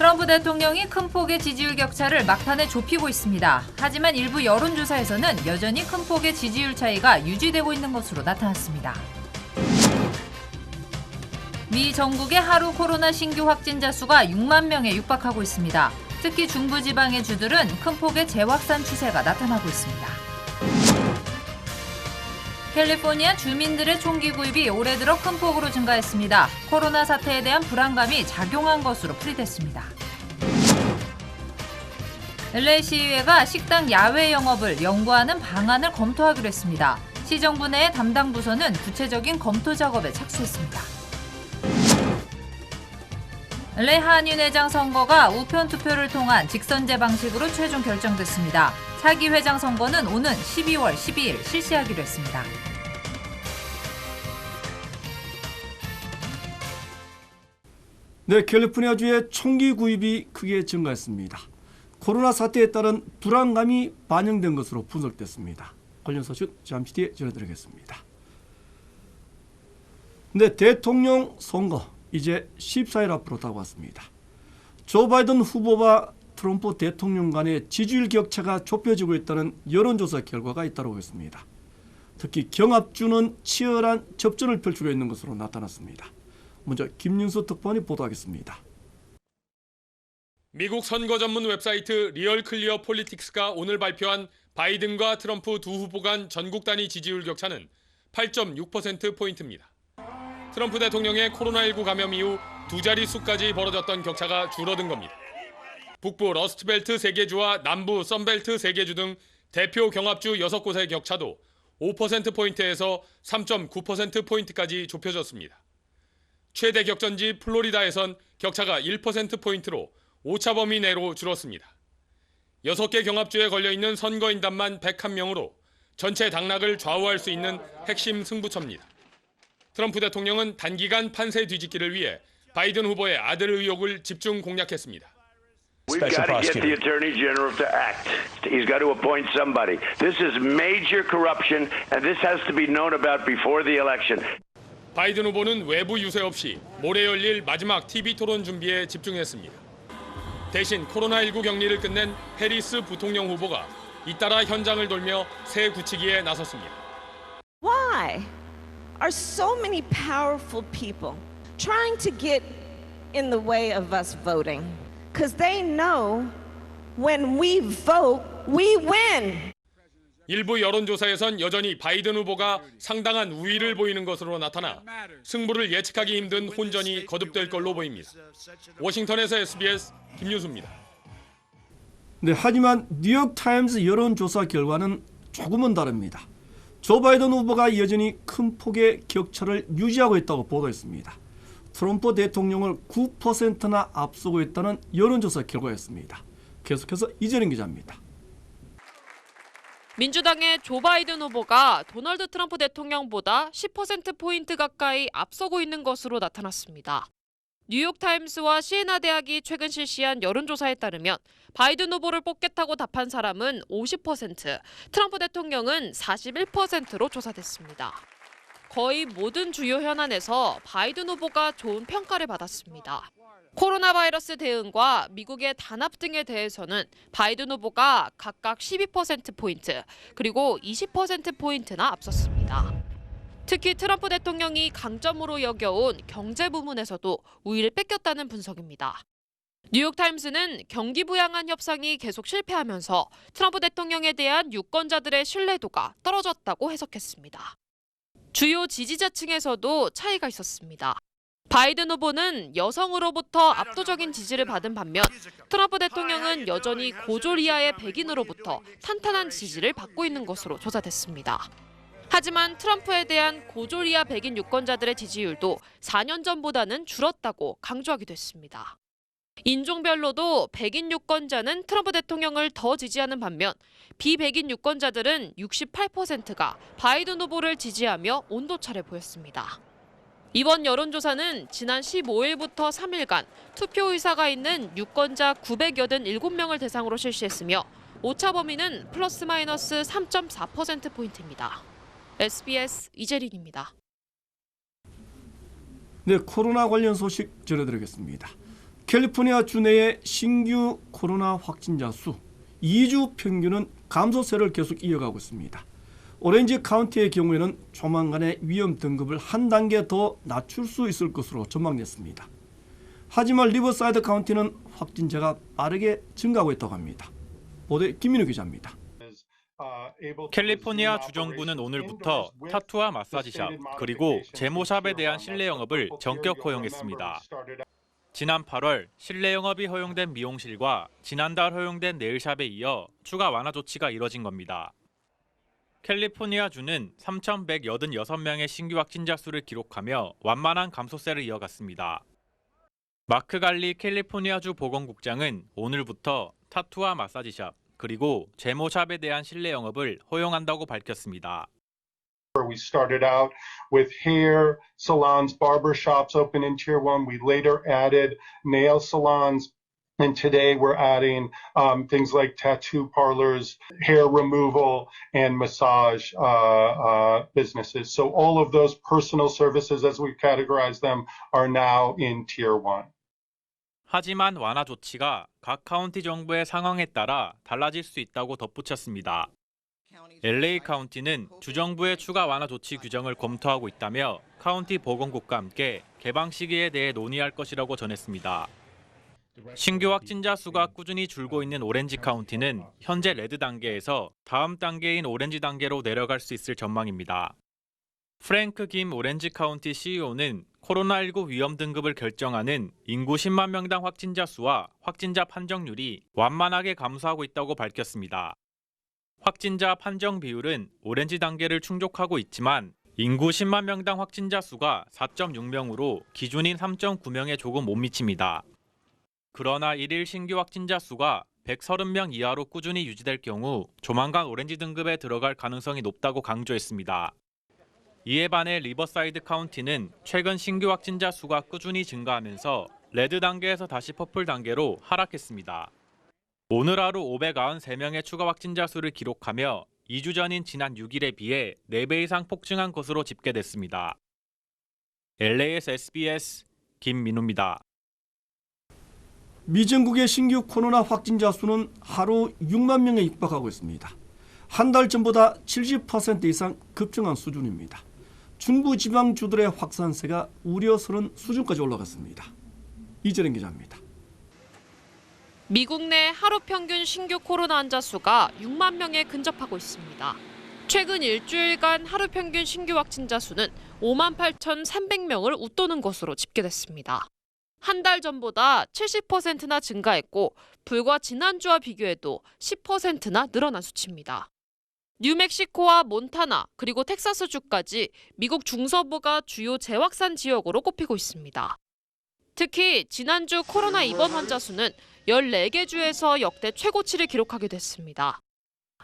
트럼프 대통령이 큰 폭의 지지율 격차를 막판에 좁히고 있습니다. 하지만 일부 여론조사에서는 여전히 큰 폭의 지지율 차이가 유지되고 있는 것으로 나타났습니다. 미 전국의 하루 코로나 신규 확진자 수가 6만 명에 육박하고 있습니다. 특히 중부지방의 주들은 큰 폭의 재확산 추세가 나타나고 있습니다. 캘리포니아 주민들의 총기 구입이 올해 들어 큰 폭으로 증가했습니다. 코로나 사태에 대한 불안감이 작용한 것으로 풀이됐습니다. LA 시의회가 식당 야외 영업을 연구하는 방안을 검토하기로 했습니다. 시정부 내의 담당 부서는 구체적인 검토 작업에 착수했습니다. LA 한인회장 선거가 우편 투표를 통한 직선제 방식으로 최종 결정됐습니다. 차기 회장 선거는 오는 12월 12일 실시하기로 했습니다. 네, 캘리포니아주의 총기 구입이 크게 증가했습니다. 코로나 사태에 따른 불안감이 반영된 것으로 분석됐습니다. 관련 소식 잠시 뒤에 전해드리겠습니다. 네, 대통령 선거 이제 14일 앞으로 다가왔습니다. 조 바이든 후보와 트럼프 대통령 간의 지지율 격차가 좁혀지고 있다는 여론조사 결과가 잇따르고 있습니다. 특히 경합주는 치열한 접전을 펼치고 있는 것으로 나타났습니다. 먼저 김윤수 특파원이 보도하겠습니다. 미국 선거 전문 웹사이트 리얼 클리어 폴리틱스가 오늘 발표한 바이든과 트럼프 두 후보 간 전국 단위 지지율 격차는 8.6%포인트입니다. 트럼프 대통령의 코로나19 감염 이후 두 자릿수까지 벌어졌던 격차가 줄어든 겁니다. 북부 러스트벨트 3개주와 남부 썬벨트 3개주 등 대표 경합주 6곳의 격차도 5%포인트에서 3.9%포인트까지 좁혀졌습니다. 최대 격전지 플로리다에선 격차가 1%포인트로 오차 범위 내로 줄었습니다. 6개 경합주에 걸려있는 선거인단만 101명으로 전체 당락을 좌우할 수 있는 핵심 승부처입니다. 트럼프 대통령은 단기간 판세 뒤집기를 위해 바이든 후보의 아들 의혹을 집중 공략했습니다. We've got to get the Attorney General to act. He's got to appoint somebody. This is major corruption, and this has to be known about before the election. 바이든 후보는 외부 유세 없이 모레 열릴 마지막 TV 토론 준비에 집중했습니다. 대신 코로나19 격리를 끝낸 해리스 부통령 후보가 잇따라 현장을 돌며 새 굳히기에 나섰습니다. Why are so many powerful people trying to get in the way of us voting? Because they know when we vote, we win. 일부 여론조사에선 여전히 바이든 후보가 상당한 우위를 보이는 것으로 나타나 승부를 예측하기 힘든 혼전이 거듭될 걸로 보입니다. 워싱턴에서 SBS 김윤수입니다. 네, 하지만 뉴욕타임스 여론조사 결과는 조금은 다릅니다. 조 바이든 후보가 여전히 큰 폭의 격차를 유지하고 있다고 보도했습니다. 트럼프 대통령을 9%나 앞서고 있다는 여론조사 결과였습니다. 계속해서 이재린 기자입니다. 민주당의 조 바이든 후보가 도널드 트럼프 대통령보다 10%포인트 가까이 앞서고 있는 것으로 나타났습니다. 뉴욕타임스와 시에나 대학이 최근 실시한 여론조사에 따르면 바이든 후보를 뽑겠다고 답한 사람은 50%, 트럼프 대통령은 41%로 조사됐습니다. 거의 모든 주요 현안에서 바이든 후보가 좋은 평가를 받았습니다. 코로나 바이러스 대응과 미국의 단합 등에 대해서는 바이든 후보가 각각 12%포인트, 그리고 20%포인트나 앞섰습니다. 특히 트럼프 대통령이 강점으로 여겨온 경제 부문에서도 우위를 뺏겼다는 분석입니다. 뉴욕타임스는 경기 부양안 협상이 계속 실패하면서 트럼프 대통령에 대한 유권자들의 신뢰도가 떨어졌다고 해석했습니다. 주요 지지자층에서도 차이가 있었습니다. 바이든 후보는 여성으로부터 압도적인 지지를 받은 반면 트럼프 대통령은 여전히 고졸 이하의 백인으로부터 탄탄한 지지를 받고 있는 것으로 조사됐습니다. 하지만 트럼프에 대한 고졸 이하 백인 유권자들의 지지율도 4년 전보다는 줄었다고 강조하기도 했습니다. 인종별로도 백인 유권자는 트럼프 대통령을 더 지지하는 반면 비백인 유권자들은 68%가 바이든 후보를 지지하며 온도차를 보였습니다. 이번 여론조사는 지난 15일부터 3일간 투표 의사가 있는 유권자 987명을 대상으로 실시했으며 오차 범위는 플러스 마이너스 3.4%포인트입니다. SBS 이재린입니다. 네, 코로나 관련 소식 전해드리겠습니다. 캘리포니아 주 내의 신규 코로나 확진자 수 2주 평균은 감소세를 계속 이어가고 있습니다. 오렌지 카운티의 경우에는 조만간에 위험 등급을 한 단계 더 낮출 수 있을 것으로 전망됐습니다. 하지만 리버사이드 카운티는 확진자가 빠르게 증가하고 있다고 합니다. 보도에 김민우 기자입니다. 캘리포니아 주정부는 오늘부터 타투와 마사지샵 그리고 제모샵에 대한 실내 영업을 전격 허용했습니다. 지난 8월 실내 영업이 허용된 미용실과 지난달 허용된 네일샵에 이어 추가 완화 조치가 이뤄진 겁니다. 캘리포니아주는 3,186명의 신규 확진자 수를 기록하며 완만한 감소세를 이어갔습니다. 마크 갈리 캘리포니아주 보건국장은 오늘부터 타투와 마사지샵 그리고 제모샵에 대한 실내 영업을 허용한다고 밝혔습니다. We started out with hair salons, barber shops open in Tier 1. We later added nail salons. And today we're adding things like tattoo parlors, hair removal, and massage businesses. So all of those personal services, as we've categorized them, are now in Tier 1. 하지만 완화 조치가 각 카운티 정부의 상황에 따라 달라질 수 있다고 덧붙였습니다. LA 카운티는 주정부의 추가 완화 조치 규정을 검토하고 있다며 카운티 보건국과 함께 개방 시기에 대해 논의할 것이라고 전했습니다. 신규 확진자 수가 꾸준히 줄고 있는 오렌지 카운티는 현재 레드 단계에서 다음 단계인 오렌지 단계로 내려갈 수 있을 전망입니다. 프랭크 김 오렌지 카운티 CEO는 코로나19 위험 등급을 결정하는 인구 10만 명당 확진자 수와 확진자 판정률이 완만하게 감소하고 있다고 밝혔습니다. 확진자 판정 비율은 오렌지 단계를 충족하고 있지만 인구 10만 명당 확진자 수가 4.6명으로 기준인 3.9명에 조금 못 미칩니다. 그러나 1일 신규 확진자 수가 130명 이하로 꾸준히 유지될 경우 조만간 오렌지 등급에 들어갈 가능성이 높다고 강조했습니다. 이에 반해 리버사이드 카운티는 최근 신규 확진자 수가 꾸준히 증가하면서 레드 단계에서 다시 퍼플 단계로 하락했습니다. 오늘 하루 593명의 추가 확진자 수를 기록하며 2주 전인 지난 6일에 비해 4배 이상 폭증한 것으로 집계됐습니다. LA에서 SBS 김민우입니다. 미 전국의 신규 코로나 확진자 수는 하루 6만 명에 육박하고 있습니다. 한 달 전보다 70% 이상 급증한 수준입니다. 중부지방주들의 확산세가 우려스러운 수준까지 올라갔습니다. 이재린 기자입니다. 미국 내 하루 평균 신규 코로나 환자 수가 6만 명에 근접하고 있습니다. 최근 일주일간 하루 평균 신규 확진자 수는 5만 8,300명을 웃도는 것으로 집계됐습니다. 한 달 전보다 70%나 증가했고 불과 지난주와 비교해도 10%나 늘어난 수치입니다. 뉴멕시코와 몬타나 그리고 텍사스주까지 미국 중서부가 주요 재확산 지역으로 꼽히고 있습니다. 특히 지난주 코로나 입원 환자 수는 14개 주에서 역대 최고치를 기록하게 됐습니다.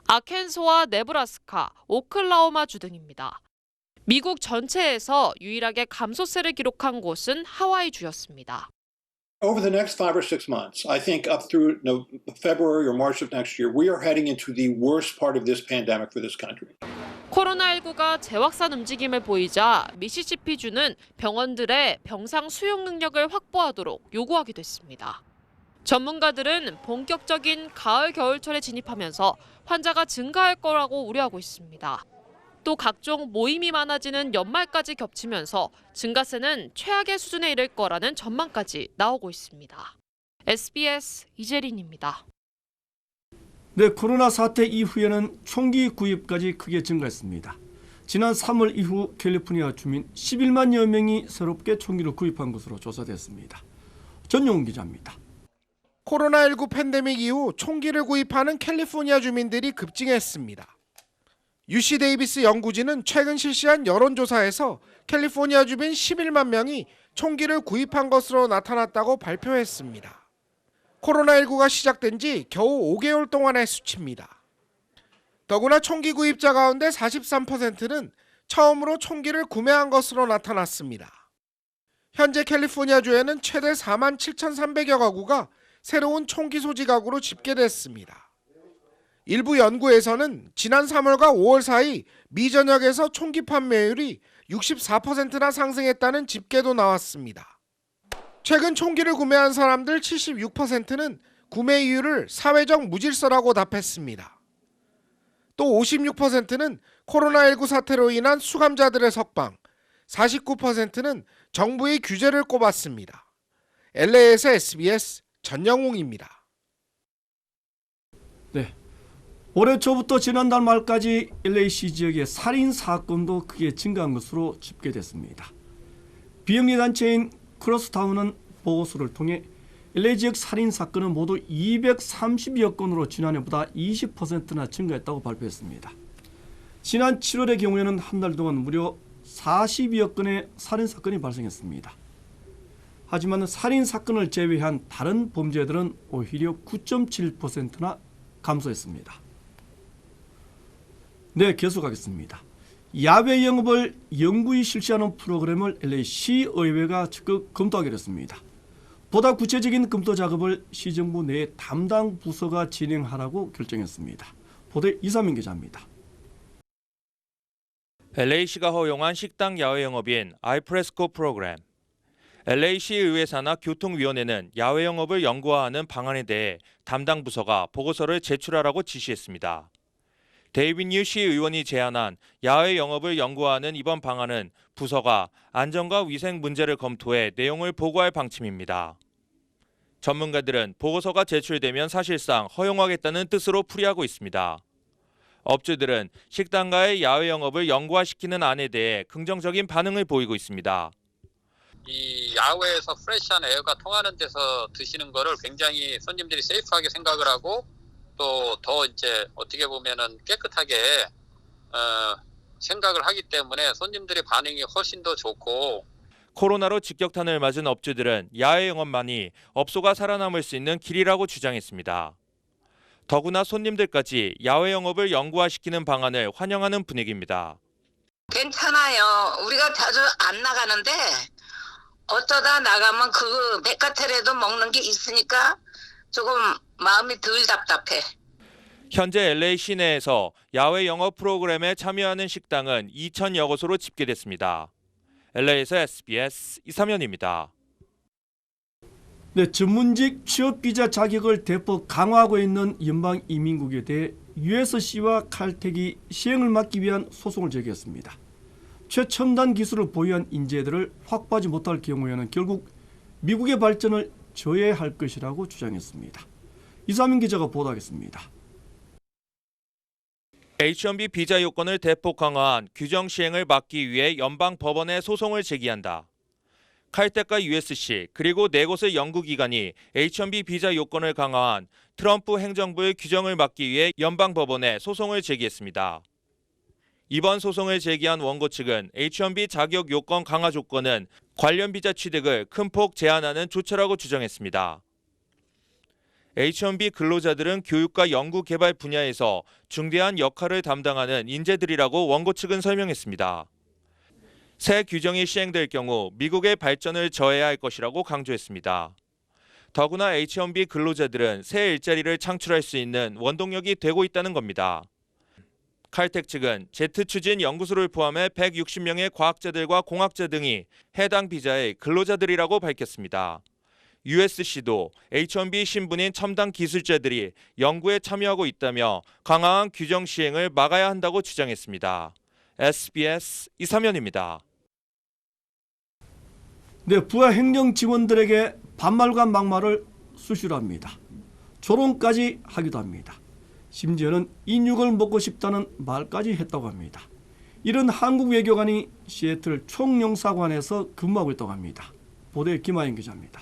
아켄소와 네브라스카, 오클라호마주 등입니다. 미국 전체에서 유일하게 감소세를 기록한 곳은 하와이주였습니다. Over the next 5 or 6 months, I think up through February or March of next year, we are heading into the worst part of this pandemic for this country. 코로나19가 재확산 움직임을 보이자 미시시피주는 병원들의 병상 수용 능력을 확보하도록 요구하기도 했습니다. 전문가들은 본격적인 가을 겨울철에 진입하면서 환자가 증가할 거라고 우려하고 있습니다. 또 각종 모임이 많아지는 연말까지 겹치면서 증가세는 최악의 수준에 이를 거라는 전망까지 나오고 있습니다. SBS 이재린입니다. 네, 코로나 사태 이후에는 총기 구입까지 크게 증가했습니다. 지난 3월 이후 캘리포니아 주민 11만여 명이 새롭게 총기를 구입한 것으로 조사됐습니다. 전용훈 기자입니다. 코로나19 팬데믹 이후 총기를 구입하는 캘리포니아 주민들이 급증했습니다. UC 데이비스 연구진은 최근 실시한 여론조사에서 캘리포니아 주민 11만 명이 총기를 구입한 것으로 나타났다고 발표했습니다. 코로나19가 시작된 지 겨우 5개월 동안의 수치입니다. 더구나 총기 구입자 가운데 43%는 처음으로 총기를 구매한 것으로 나타났습니다. 현재 캘리포니아주에는 최대 4만 7,300여 가구가 새로운 총기 소지 가구로 집계됐습니다. 일부 연구에서는 지난 3월과 5월 사이 미 전역에서 총기 판매율이 64%나 상승했다는 집계도 나왔습니다. 최근 총기를 구매한 사람들 76%는 구매 이유를 사회적 무질서라고 답했습니다. 또 56%는 코로나19 사태로 인한 수감자들의 석방, 49%는 정부의 규제를 꼽았습니다. LA에서 SBS 전영웅입니다. 네. 올해 초부터 지난달 말까지 LA시 지역의 살인 사건도 크게 증가한 것으로 집계됐습니다. 비영리 단체인 크로스타운은 보고서를 통해 LA 지역 살인 사건은 모두 230여 건으로 지난해보다 20%나 증가했다고 발표했습니다. 지난 7월의 경우에는 한 달 동안 무려 40여 건의 살인 사건이 발생했습니다. 하지만 살인 사건을 제외한 다른 범죄들은 오히려 9.7%나 감소했습니다. 네, 계속하겠습니다. 야외 영업을 영구히 실시하는 프로그램을 LA 시의회가 적극 검토하기로 했습니다. 보다 구체적인 검토 작업을 시정부 내 담당 부서가 진행하라고 결정했습니다. 보도에 이상민 기자입니다. LA시가 허용한 식당 야외 영업인 아이프레스코 프로그램. LA시 의회 산하 교통위원회는 야외 영업을 영구화하는 방안에 대해 담당 부서가 보고서를 제출하라고 지시했습니다. 데이빗 뉴 시 의원이 제안한 야외 영업을 영구화하는 이번 방안은 부서가 안전과 위생 문제를 검토해 내용을 보고할 방침입니다. 전문가들은 보고서가 제출되면 사실상 허용하겠다는 뜻으로 풀이하고 있습니다. 업주들은 식당가의 야외 영업을 영구화시키는 안에 대해 긍정적인 반응을 보이고 있습니다. 이 야외에서 프레시한 에어가 통하는 데서 드시는 거를 굉장히 손님들이 세이프하게 생각을 하고 또 더 이제 어떻게 보면은 깨끗하게 생각을 하기 때문에 손님들의 반응이 훨씬 더 좋고. 코로나로 직격탄을 맞은 업주들은 야외 영업만이 업소가 살아남을 수 있는 길이라고 주장했습니다. 더구나 손님들까지 야외 영업을 영구화시키는 방안을 환영하는 분위기입니다. 괜찮아요. 우리가 자주 안 나가는데 어쩌다 나가면 그 백화텔에도 먹는 게 있으니까 조금 마음이 덜 답답해. 현재 LA 시내에서 야외 영업 프로그램에 참여하는 식당은 2,000여 곳으로 집계됐습니다. LA에서 SBS 이삼현입니다. 네, 전문직 취업 비자 자격을 대폭 강화하고 있는 연방 이민국에 대해 USC와 칼텍이 시행을 막기 위한 소송을 제기했습니다. 최첨단 기술을 보유한 인재들을 확보하지 못할 경우에는 결국 미국의 발전을 저해할 것이라고 주장했습니다. 이상민 기자가 보도하겠습니다. H-1B 비자 요건을 대폭 강화한 규정 시행을 막기 위해 연방 법원에 소송을 제기한다. 칼텍과 USC 그리고 4곳의 연구기관이 H-1B 비자 요건을 강화한 트럼프 행정부의 규정을 막기 위해 연방 법원에 소송을 제기했습니다. 이번 소송을 제기한 원고 측은 H-1B 자격 요건 강화 조건은 관련 비자 취득을 큰 폭 제한하는 조처라고 주장했습니다. H-1B 근로자들은 교육과 연구 개발 분야에서 중대한 역할을 담당하는 인재들이라고 원고 측은 설명했습니다. 새 규정이 시행될 경우 미국의 발전을 저해야 할 것이라고 강조했습니다. 더구나 H-1B 근로자들은 새 일자리를 창출할 수 있는 원동력이 되고 있다는 겁니다. 칼텍 측은 제트 추진 연구소를 포함해 160명의 과학자들과 공학자 등이 해당 비자의 근로자들이라고 밝혔습니다. USC도 H-1B 신분인 첨단 기술자들이 연구에 참여하고 있다며 강화한 규정 시행을 막아야 한다고 주장했습니다. SBS 이삼현입니다. 네, 부하 행정 직원들에게 반말과 막말을 수시로 합니다. 조롱까지 하기도 합니다. 심지어는 인육을 먹고 싶다는 말까지 했다고 합니다. 이런 한국 외교관이 시애틀 총영사관에서 근무하고 있다고 합니다. 보도에 김아연 기자입니다.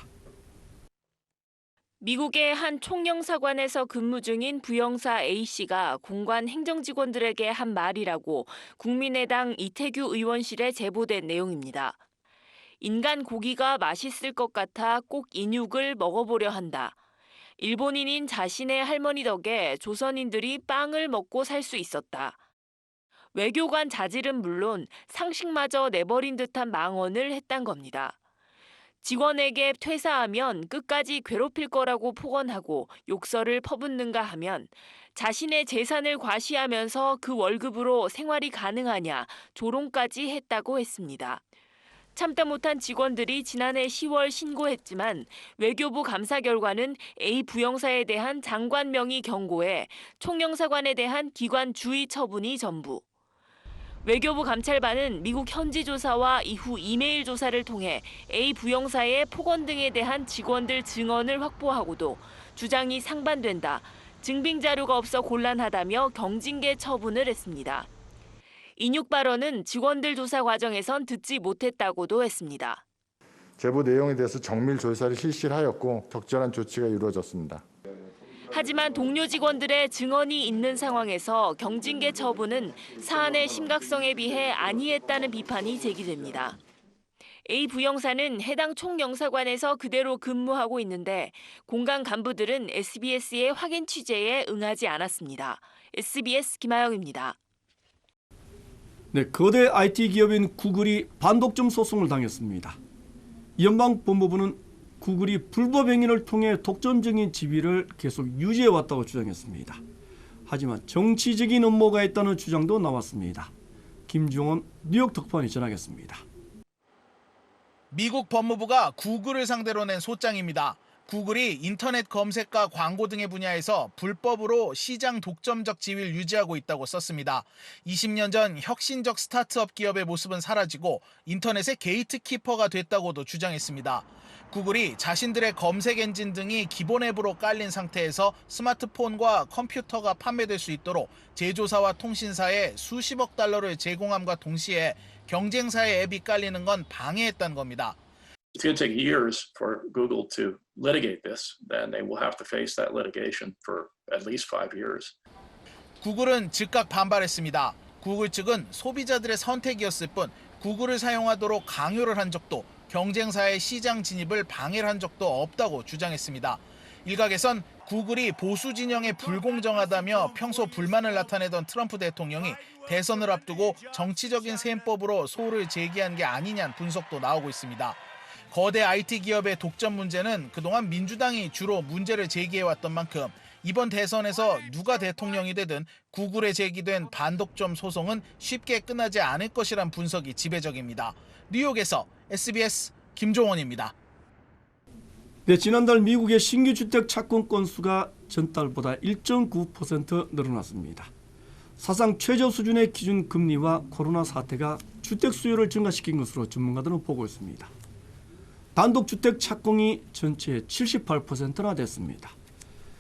미국의 한 총영사관에서 근무 중인 부영사 A씨가 공관 행정직원들에게 한 말이라고 국민의당 이태규 의원실에 제보된 내용입니다. 인간 고기가 맛있을 것 같아 꼭 인육을 먹어보려 한다. 일본인인 자신의 할머니 덕에 조선인들이 빵을 먹고 살 수 있었다. 외교관 자질은 물론 상식마저 내버린 듯한 망언을 했단 겁니다. 직원에게 퇴사하면 끝까지 괴롭힐 거라고 폭언하고 욕설을 퍼붓는가 하면 자신의 재산을 과시하면서 그 월급으로 생활이 가능하냐 조롱까지 했다고 했습니다. 참다 못한 직원들이 지난해 10월 신고했지만 외교부 감사 결과는 A 부영사에 대한 장관 명의 경고에 총영사관에 대한 기관 주의 처분이 전부. 외교부 감찰반은 미국 현지 조사와 이후 이메일 조사를 통해 A 부영사의 폭언 등에 대한 직원들 증언을 확보하고도 주장이 상반된다, 증빙 자료가 없어 곤란하다며 경징계 처분을 했습니다. 인육 발언은 직원들 조사 과정에선 듣지 못했다고도 했습니다. 제보 내용에 대해서 정밀 조사를 실시하였고 적절한 조치가 이루어졌습니다. 하지만 동료 직원들의 증언이 있는 상황에서 경징계 처분은 사안의 심각성에 비해 안이했다는 비판이 제기됩니다. A 부영사는 해당 총영사관에서 그대로 근무하고 있는데 공간 간부들은 SBS의 확인 취재에 응하지 않았습니다. SBS 김아영입니다. 네, 거대 IT 기업인 구글이 반독점 소송을 당했습니다. 연방법무부는 구글이 불법 행위를 통해 독점적인 지위를 계속 유지해왔다고 주장했습니다. 하지만 정치적인 음모가 있다는 주장도 나왔습니다. 김종원 뉴욕 특파원이 전하겠습니다. 미국 법무부가 구글을 상대로 낸 소장입니다. 구글이 인터넷 검색과 광고 등의 분야에서 불법으로 시장 독점적 지위를 유지하고 있다고 썼습니다. 20년 전 혁신적 스타트업 기업의 모습은 사라지고 인터넷의 게이트키퍼가 됐다고도 주장했습니다. 구글이 자신들의 검색 엔진 등이 기본 앱으로 깔린 상태에서 스마트폰과 컴퓨터가 판매될 수 있도록 제조사와 통신사에 수십억 달러를 제공함과 동시에 경쟁사의 앱이 깔리는 건 방해했다는 겁니다. It's going to take years for Google to litigate this. Then they will have to face that litigation for at least 5 years. 구글은 즉각 반발했습니다. 구글 측은 소비자들의 선택이었을 뿐 구글을 사용하도록 강요를 한 적도 경쟁사의 시장 진입을 방해를 한 적도 없다고 주장했습니다. 일각에선 구글이 보수 진영에 불공정하다며 평소 불만을 나타내던 트럼프 대통령이 대선을 앞두고 정치적인 셈법으로 소를 제기한 게 아니냐는 분석도 나오고 있습니다. 거대 IT 기업의 독점 문제는 그동안 민주당이 주로 문제를 제기해왔던 만큼 이번 대선에서 누가 대통령이 되든 구글에 제기된 반독점 소송은 쉽게 끝나지 않을 것이란 분석이 지배적입니다. 뉴욕에서 SBS 김종원입니다. 네, 지난달 미국의 신규 주택 착공 건수가 전달보다 1.9% 늘어났습니다. 사상 최저 수준의 기준 금리와 코로나 사태가 주택 수요를 증가시킨 것으로 전문가들은 보고 있습니다. 단독주택 착공이 전체의 78%나 됐습니다.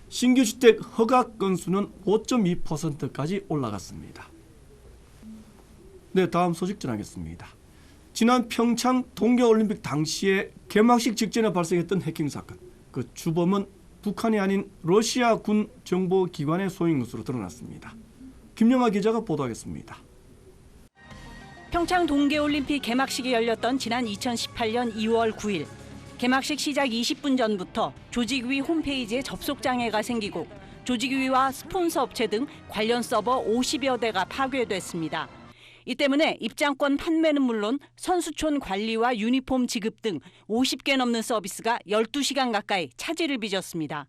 신규 주택 허가 건수는 5.2%까지 올라갔습니다. 네, 다음 소식 전하겠습니다. 지난 평창 동계올림픽 당시에 개막식 직전에 발생했던 해킹 사건, 그 주범은 북한이 아닌 러시아 군 정보기관의 소유인 것으로 드러났습니다. 김영하 기자가 보도하겠습니다. 평창 동계올림픽 개막식이 열렸던 지난 2018년 2월 9일 개막식 시작 20분 전부터 조직위 홈페이지에 접속장애가 생기고 조직위와 스폰서 업체 등 관련 서버 50여 대가 파괴됐습니다. 이 때문에 입장권 판매는 물론 선수촌 관리와 유니폼 지급 등 50개 넘는 서비스가 12시간 가까이 차질을 빚었습니다.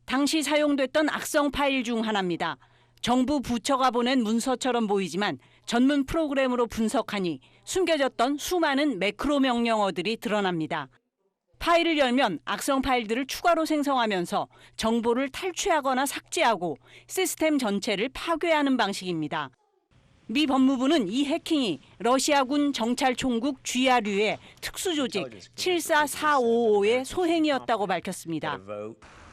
당시 사용됐던 악성 파일 중 하나입니다. 정부 부처가 보낸 문서처럼 보이지만 전문 프로그램으로 분석하니 숨겨졌던 수많은 매크로 명령어들이 드러납니다. 파일을 열면 악성 파일들을 추가로 생성하면서 정보를 탈취하거나 삭제하고 시스템 전체를 파괴하는 방식입니다. 미 법무부는 이 해킹이 러시아군 정찰총국 GRU의 특수조직 74455의 소행이었다고 밝혔습니다.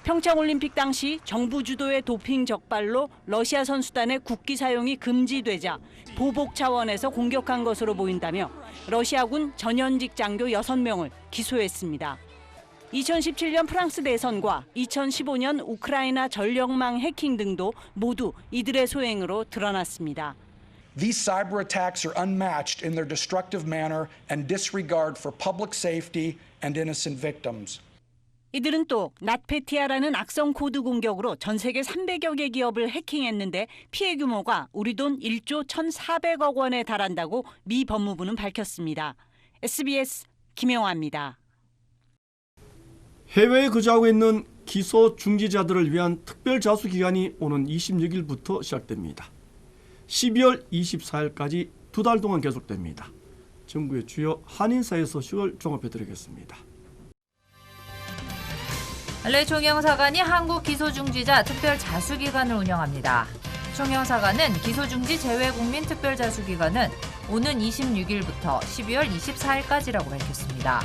평창올림픽 당시 정부 주도의 도핑 적발로 러시아 선수단의 국기 사용이 금지되자 보복 차원에서 공격한 것으로 보인다며 러시아군 전현직 장교 6명을 기소했습니다. 2017년 프랑스 대선과 2015년 우크라이나 전력망 해킹 등도 모두 이들의 소행으로 드러났습니다. These cyber attacks are unmatched in their destructive manner and disregard for public safety and innocent victims. 이들은 또 낫페티아라는 악성 코드 공격으로 전 세계 300여 개 기업을 해킹했는데 피해 규모가 우리 돈 1조 1,400억 원에 달한다고 미 법무부는 밝혔습니다. SBS 김영화입니다. 해외에 거주하고 있는 기소 중지자들을 위한 특별 자수 기간이 오는 26일부터 시작됩니다. 12월 24일까지 2달 동안 계속됩니다. 정부의 주요 한인사회 소식을 종합해드리겠습니다. LA 총영사관이 한국 기소중지자 특별자수기관을 운영합니다. 총영사관은 기소중지 제외국민 특별자수기관은 오는 26일부터 12월 24일까지라고 밝혔습니다.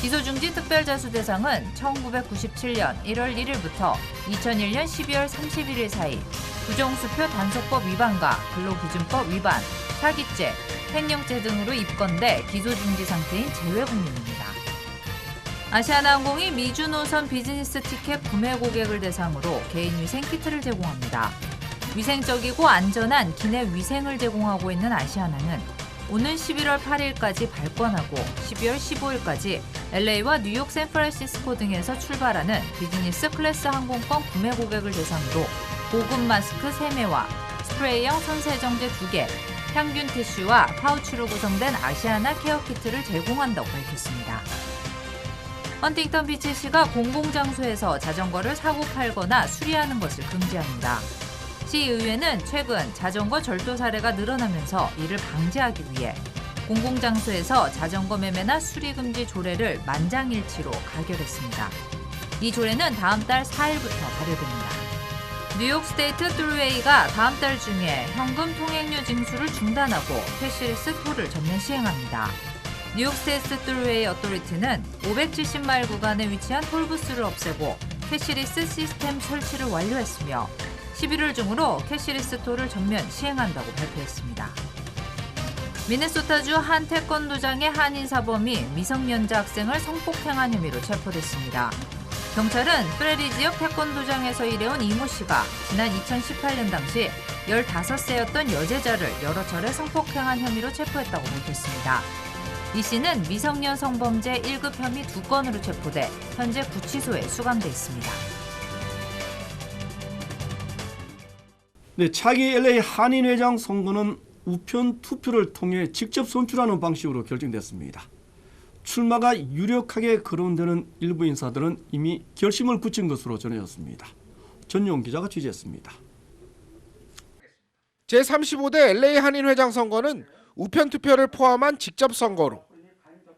기소중지 특별자수 대상은 1997년 1월 1일부터 2001년 12월 31일 사이 부정수표 단속법 위반과 근로기준법 위반, 사기죄, 횡령죄 등으로 입건돼 기소중지 상태인 제외국민입니다. 아시아나항공이 미주 노선 비즈니스 티켓 구매 고객을 대상으로 개인 위생 키트를 제공합니다. 위생적이고 안전한 기내 위생을 제공하고 있는 아시아나는 오는 11월 8일까지 발권하고 12월 15일까지 LA와 뉴욕, 샌프란시스코 등에서 출발하는 비즈니스 클래스 항공권 구매 고객을 대상으로 고급 마스크 3매와 스프레이형 손세정제 2개, 향균 티슈와 파우치로 구성된 아시아나 케어 키트를 제공한다고 밝혔습니다. 헌팅턴 비치시가 공공장소에서 자전거를 사고 팔거나 수리하는 것을 금지합니다. 시의회는 최근 자전거 절도 사례가 늘어나면서 이를 방지하기 위해 공공장소에서 자전거 매매나 수리 금지 조례를 만장일치로 가결했습니다. 이 조례는 다음 달 4일부터 발효됩니다. 뉴욕 스테이트 툴웨이가 다음 달 중에 현금 통행료 징수를 중단하고 캐시리스 톨을 전면 시행합니다. 뉴욕 스테이트 툴웨이 어토리티는 570마일 구간에 위치한 톨부스를 없애고 캐시리스 시스템 설치를 완료했으며 11월 중으로 캐시리스 톨을 전면 시행한다고 발표했습니다. 미네소타주 한 태권도장의 한인 사범이 미성년자 학생을 성폭행한 혐의로 체포됐습니다. 경찰은 프레리 지역 태권도장에서 일해온 이모 씨가 지난 2018년 당시 15세였던 여제자를 여러 차례 성폭행한 혐의로 체포했다고 밝혔습니다. 이 씨는 미성년 성범죄 1급 혐의 2건으로 체포돼 현재 구치소에 수감돼 있습니다. 네, 차기 LA 한인회장 선거는 우편 투표를 통해 직접 선출하는 방식으로 결정됐습니다. 출마가 유력하게 거론되는 일부 인사들은 이미 결심을 굳힌 것으로 전해졌습니다. 전용 기자가 취재했습니다. 제35대 LA 한인회장 선거는 우편 투표를 포함한 직접 선거로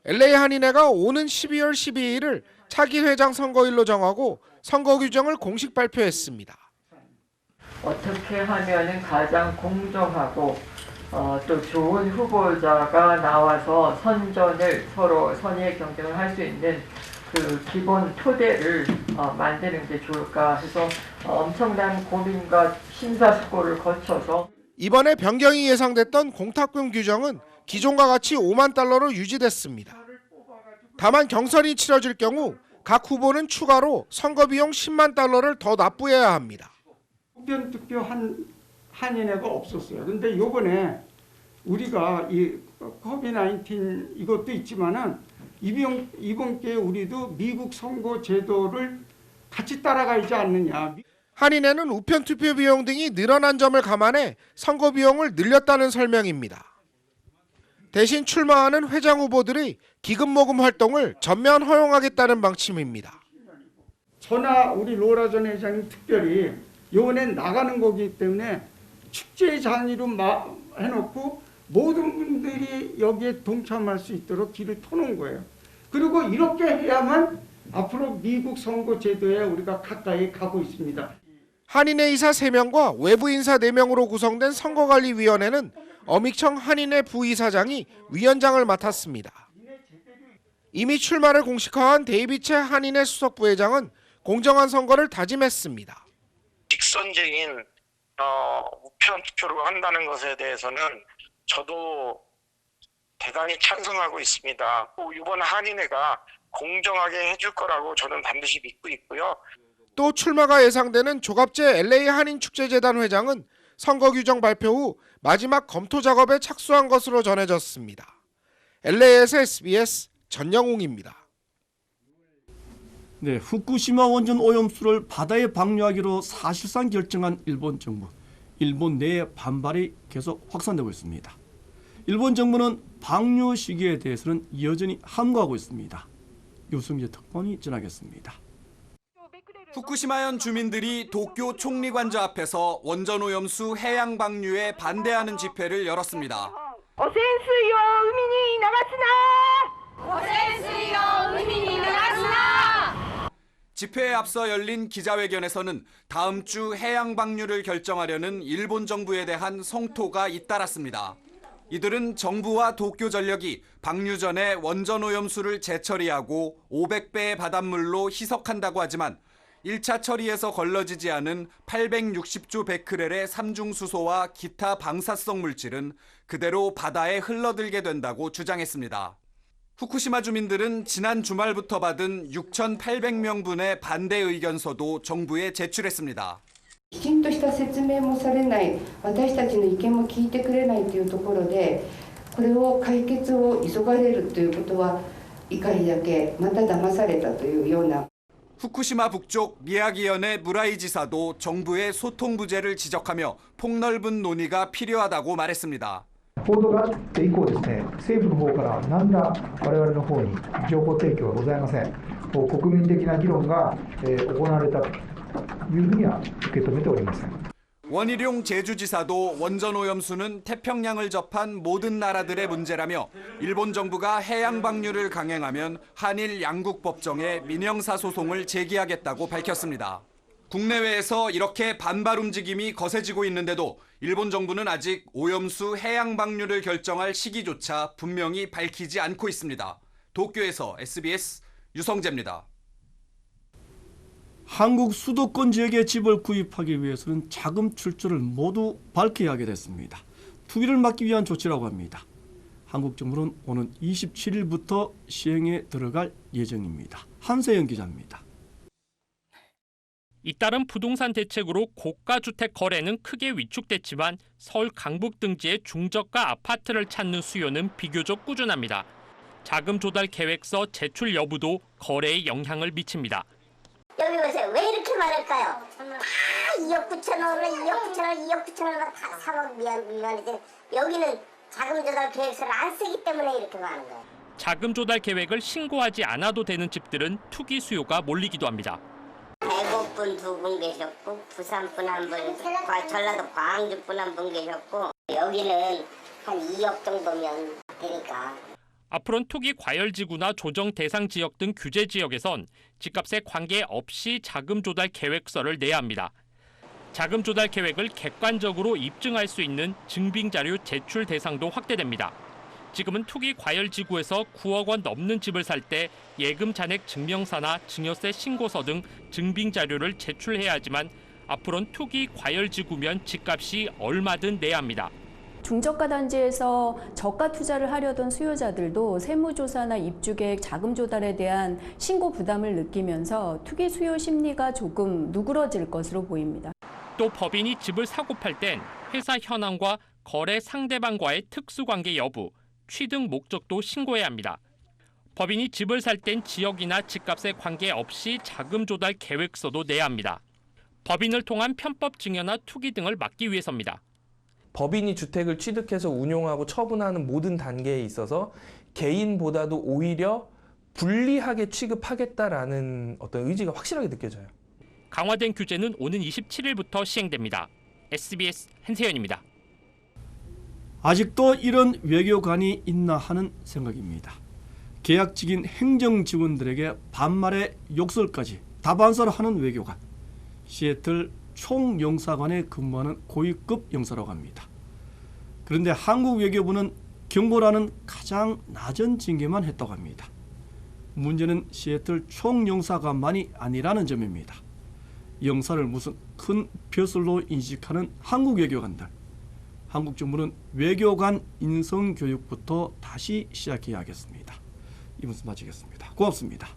LA 한인회가 오는 12월 12일을 차기 회장 선거일로 정하고 선거 규정을 공식 발표했습니다. 어떻게 하면은 가장 공정하고 또 좋은 후보자가 나와서 선전을 서로 선의의 경쟁을 할 수 있는 그 기본 토대를 만드는 게 좋을까 해서 엄청난 고민과 심사숙고를 거쳐서 이번에 변경이 예상됐던 공탁금 규정은 기존과 같이 5만 달러로 유지됐습니다. 다만 경선이 치러질 경우 각 후보는 추가로 선거 비용 10만 달러를 더 납부해야 합니다. 우편 투표 한인회가 없었어요. 근데 이번에 우리가 이 코비드-19 이것도 있지만은 이번 기회에 우리도 미국 선거 제도를 같이 따라가지 않느냐. 한인회는 우편 투표 비용 등이 늘어난 점을 감안해 선거 비용을 늘렸다는 설명입니다. 대신 출마하는 회장 후보들이 기금 모금 활동을 전면 허용하겠다는 방침입니다. 저나 우리 로라 전 회장님 특별히 이번엔 나가는 거기 때문에 축제 장의로 해놓고 모든 분들이 여기에 동참할 수 있도록 길을 터놓은 거예요. 그리고 이렇게 해야만 앞으로 미국 선거 제도에 우리가 가까이 가고 있습니다. 한인회 이사 3명과 외부 인사 4명으로 구성된 선거관리위원회는 어믹청 한인회 부이사장이 위원장을 맡았습니다. 이미 출마를 공식화한 데이비체 한인회 수석부회장은 공정한 선거를 다짐했습니다. 직선적인 우편 투표를 한다는 것에 대해서는 저도 대단히 찬성하고 있습니다. 이번 한인회가 공정하게 해줄 거라고 저는 반드시 믿고 있고요. 또 출마가 예상되는 조갑재 LA 한인축제재단 회장은 선거 규정 발표 후 마지막 검토 작업에 착수한 것으로 전해졌습니다. LA에서 SBS 전영웅입니다. 네, 후쿠시마 원전 오염수를 바다에 방류하기로 사실상 결정한 일본 정부. 일본 내의 반발이 계속 확산되고 있습니다. 일본 정부는 방류 시기에 대해서는 여전히 함구하고 있습니다. 유승재 특파원이 전하겠습니다. 후쿠시마현 주민들이 도쿄 총리관저 앞에서 원전 오염수 해양 방류에 반대하는 집회를 열었습니다. 汚染水を海に流すな! 汚染水を海に流すな! 집회에 앞서 열린 기자회견에서는 다음 주 해양 방류를 결정하려는 일본 정부에 대한 성토가 잇따랐습니다. 이들은 정부와 도쿄전력이 방류 전에 원전 오염수를 재처리하고 500배의 바닷물로 희석한다고 하지만 1차 처리에서 걸러지지 않은 860조 베크렐의 삼중수소와 기타 방사성 물질은 그대로 바다에 흘러들게 된다고 주장했습니다. 후쿠시마 주민들은 지난 주말부터 받은 6,800명분의 반대 의견서도 정부에 제출했습니다. きちんとした説明もされない、私たちの意見も聞いてくれないというところで、これを解決を急がれるということは怒りだけ、また騙されたというような。 후쿠시마 북쪽 미야기현의 무라이 지사도 정부의 소통 부재를 지적하며 폭넓은 논의가 필요하다고 말했습니다. 報道があって以降ですね、政府の方から何ら我々の方に情報提供はございません。国民的な議論が行われたというふうには受け止めておりません。 원희룡 제주지사도 원전 오염수는 태평양을 접한 모든 나라들의 문제라며 일본 정부가 해양 방류를 강행하면 한일 양국 법정에 민형사 소송을 제기하겠다고 밝혔습니다. 국내외에서 이렇게 반발 움직임이 거세지고 있는데도 일본 정부는 아직 오염수 해양 방류를 결정할 시기조차 분명히 밝히지 않고 있습니다. 도쿄에서 SBS 유성재입니다. 한국 수도권 지역의 집을 구입하기 위해서는 자금 출처를 모두 밝혀야 하게 됐습니다. 투기를 막기 위한 조치라고 합니다. 한국 정부는 오는 27일부터 시행에 들어갈 예정입니다. 한세영 기자입니다. 잇따른 부동산 대책으로 고가 주택 거래는 크게 위축됐지만 서울 강북 등지의 중저가 아파트를 찾는 수요는 비교적 꾸준합니다. 자금 조달 계획서 제출 여부도 거래에 영향을 미칩니다. 여기 보세요. 왜 이렇게 많을까요? 다 2억 9천원을 2억 9천원, 2억 9천원만 다 3억 미만인데 여기는 자금 조달 계획서를 안 쓰기 때문에 이렇게 많은 거예요. 자금 조달 계획을 신고하지 않아도 되는 집들은 투기 수요가 몰리기도 합니다. 대구분 2분 계셨고 부산분 1분, 전라도 광주분 1분 계셨고 여기는 한 2억 정도면 되니까. 앞으로는 투기 과열지구나 조정 대상 지역 등 규제 지역에선 집값에 관계없이 자금 조달 계획서를 내야 합니다. 자금 조달 계획을 객관적으로 입증할 수 있는 증빙 자료 제출 대상도 확대됩니다. 지금은 투기 과열지구에서 9억 원 넘는 집을 살 때 예금 잔액 증명서나 증여세 신고서 등 증빙 자료를 제출해야 하지만 앞으로는 투기 과열지구면 집값이 얼마든 내야 합니다. 중저가 단지에서 저가 투자를 하려던 수요자들도 세무조사나 입주계획, 자금 조달에 대한 신고 부담을 느끼면서 투기 수요 심리가 조금 누그러질 것으로 보입니다. 또 법인이 집을 사고 팔 땐 회사 현황과 거래 상대방과의 특수관계 여부, 취득 목적도 신고해야 합니다. 법인이 집을 살 땐 지역이나 집값에 관계없이 자금 조달 계획서도 내야 합니다. 법인을 통한 편법 증여나 투기 등을 막기 위해서입니다. 법인이 주택을 취득해서 운용하고 처분하는 모든 단계에 있어서 개인보다도 오히려 불리하게 취급하겠다라는 어떤 의지가 확실하게 느껴져요. 강화된 규제는 오는 27일부터 시행됩니다. SBS 한세연입니다. 아직도 이런 외교관이 있나 하는 생각입니다. 계약직인 행정직원들에게 반말의 욕설까지 다반사를 하는 외교관. 시애틀 총영사관에 근무하는 고위급 영사라고 합니다. 그런데 한국 외교부는 경고라는 가장 낮은 징계만 했다고 합니다. 문제는 시애틀 총영사관만이 아니라는 점입니다. 영사를 무슨 큰 벼슬로 인식하는 한국 외교관들. 한국 정부는 외교관 인성 교육부터 다시 시작해야 하겠습니다. 이 말씀 마치겠습니다. 고맙습니다.